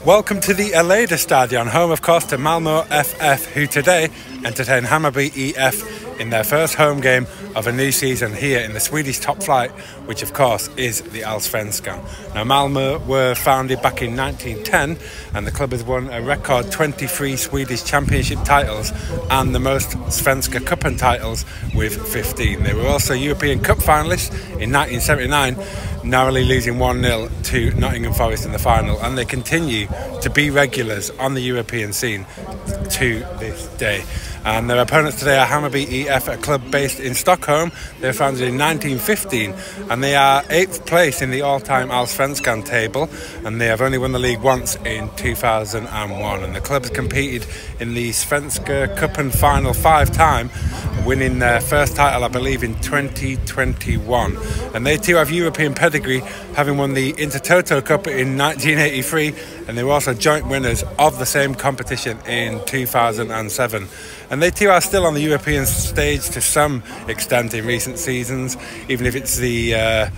Welcome to the Allsvenskan, home of course to Malmö FF, who today entertain Hammarby EF in their first home game of a new season here in the Swedish top flight, which of course is the Allsvenskan. Now Malmö were founded back in 1910 and the club has won a record 23 Swedish championship titles and the most Svenska Cupen titles with 15. They were also European Cup finalists in 1979, narrowly losing 1-0 to Nottingham Forest in the final, and they continue to be regulars on the European scene to this day. And their opponents today are Hammarby EF, a club based in Stockholm. They were founded in 1915 and they are 8th place in the all-time Allsvenskan table, and they have only won the league once in 2001. And the club has competed in the Svenska Cupen final 5 times, winning their first title I believe in 2021. And they too have European pedigree, having won the Intertoto Cup in 1983, and they were also joint winners of the same competition in 2007. And they too are still on the European stage to some extent in recent seasons, even if it's the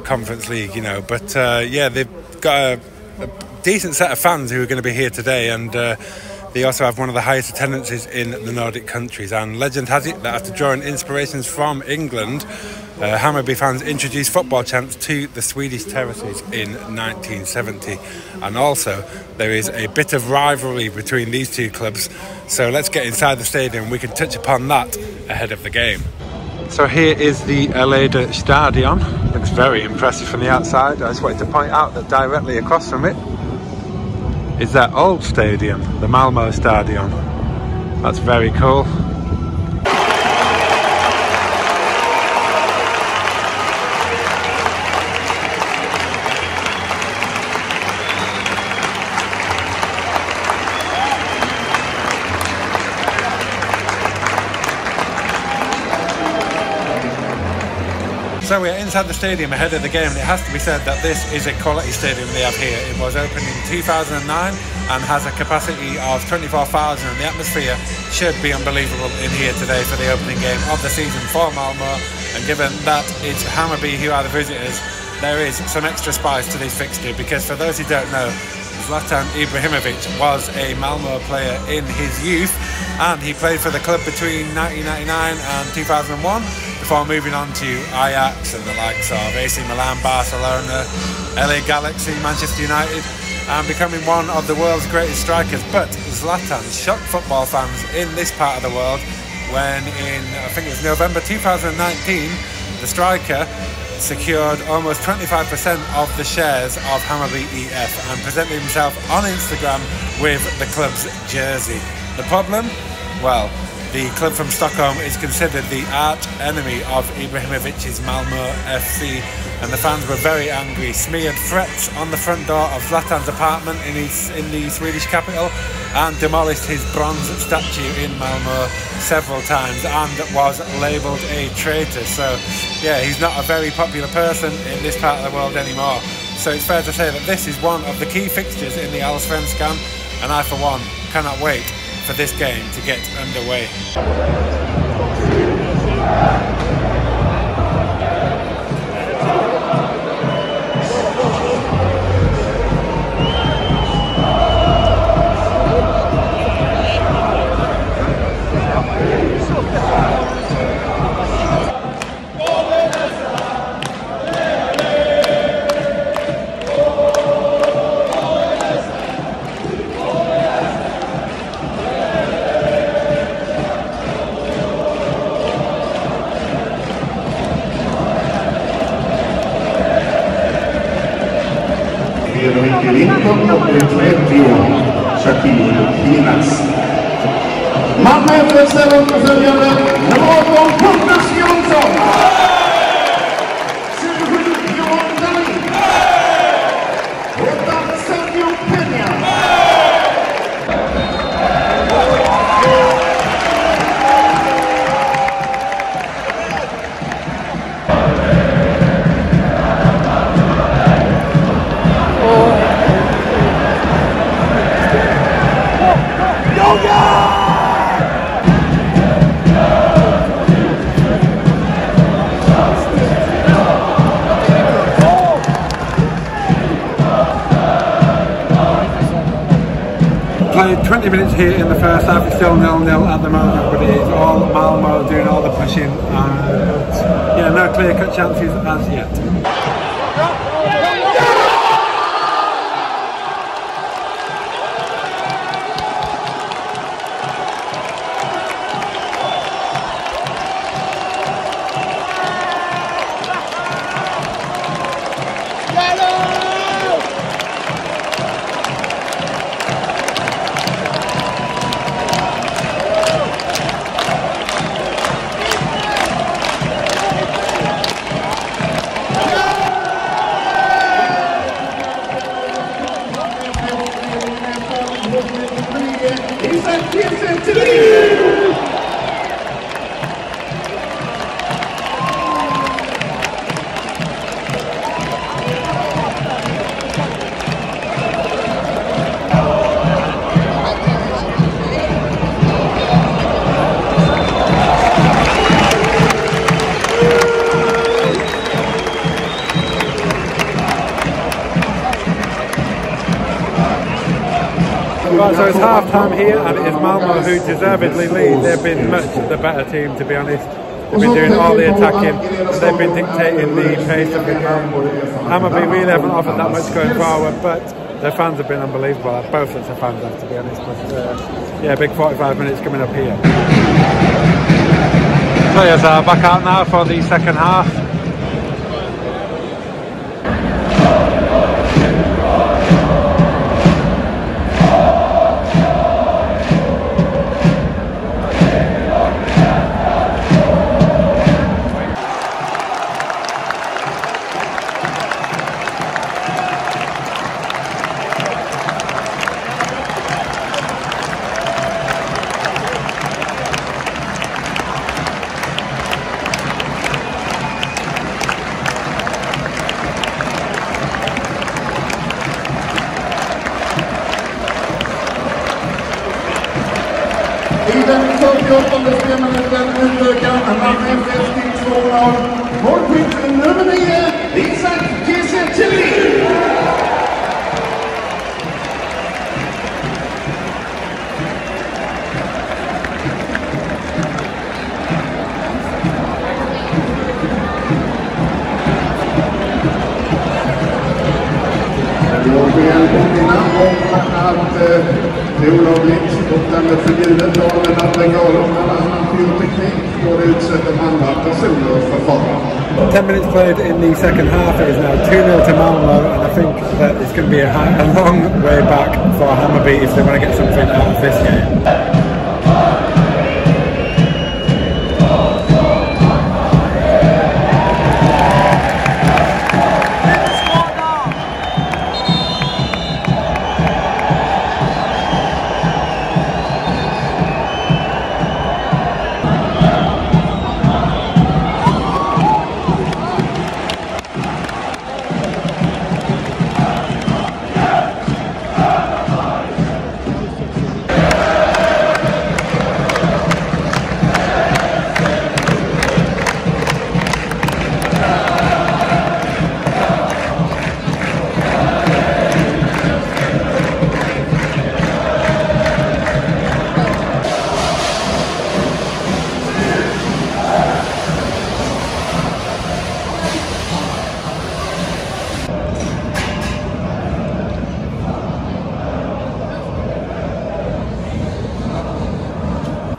Conference League, But yeah, they've got a decent set of fans who are going to be here today, and they also have one of the highest attendances in the Nordic countries. And legend has it that after drawing inspirations from England, Hammarby fans introduced football chants to the Swedish terraces in 1970. And also, there is a bit of rivalry between these two clubs. So let's get inside the stadium. We can touch upon that ahead of the game. So here is the Allsvenskan. Looks very impressive from the outside. I just wanted to point out that directly across from it is that old stadium, the Malmö Stadion. That's very cool. So we're inside the stadium ahead of the game, and it has to be said that this is a quality stadium they have here. It was opened in 2009 and has a capacity of 24,000, and the atmosphere should be unbelievable in here today for the opening game of the season for Malmö. And given that it's Hammarby who are the visitors, there is some extra spice to this fixture, because for those who don't know, Zlatan Ibrahimovic was a Malmö player in his youth, and he played for the club between 1999 and 2001 before moving on to Ajax and the likes of AC Milan, Barcelona, LA Galaxy, Manchester United, and becoming one of the world's greatest strikers. But Zlatan shocked football fans in this part of the world when in, I think it was November 2019, the striker secured almost 25% of the shares of Hammarby EF and presented himself on Instagram with the club's jersey. The problem? Well, the club from Stockholm is considered the arch enemy of Ibrahimovic's Malmö FC, and the fans were very angry, smeared threats on the front door of Zlatan's apartment in the Swedish capital, and demolished his bronze statue in Malmö several times, and was labelled a traitor. So yeah, he's not a very popular person in this part of the world anymore. So it's fair to say that this is one of the key fixtures in the Allsvenskan, and I for one cannot wait for this game to get underway. Malmö FF ställer upp följande nummer 18, Pontus Jonsson. 27, Johan Dahlin. 8, Sergio Peña. 20 minutes here in the first half. It's still 0-0 at the moment, but it's all Malmö doing all the pushing. Yeah, no clear-cut chances as yet. Right, so it's half time here, and it is Malmö who deservedly lead. They've been much the better team, to be honest. They've been doing all the attacking, and they've been dictating the pace of the game. Hammarby really haven't offered that much going forward, but their fans have been unbelievable. Both sets of fans have, to be honest. But yeah, big 45 minutes coming up here. Players are back out now for the second half. I den 48:e spelminuten utökar Malmö FF till 2-0. Målskytt nummer 9, Isak Kiese-Thelin. Jag vill påminna om att det är olagligt och därmed förbjudet att lägga av annan pyroteknik och det utsätter andra personer för fara. 10 minutes played in the second half. It is now 2-0 to Malmö, and I think that it's going to be a long way back for Hammarby if they want to get something out of this game.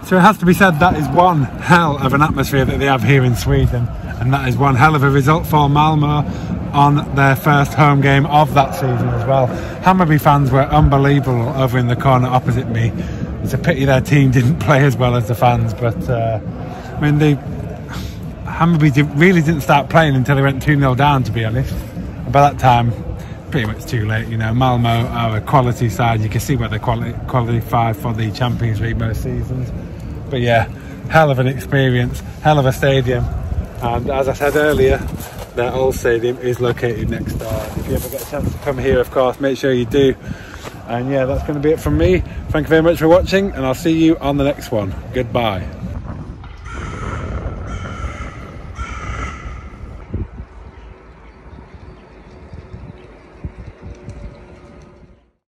So it has to be said that is one hell of an atmosphere that they have here in Sweden, and that is one hell of a result for Malmö on their first home game of that season as well. Hammarby fans were unbelievable over in the corner opposite me. It's a pity their team didn't play as well as the fans, but I mean, Hammarby really didn't start playing until they went 2-0 down, to be honest. And by that time, pretty much too late. You know, Malmö are a quality side. You can see where they qualify for the Champions League most seasons. But yeah, hell of an experience, hell of a stadium, and as I said earlier, their old stadium is located next door. If you ever get a chance to come here, of course, make sure you do. And yeah, that's going to be it from me. Thank you very much for watching, and I'll see you on the next one. Goodbye.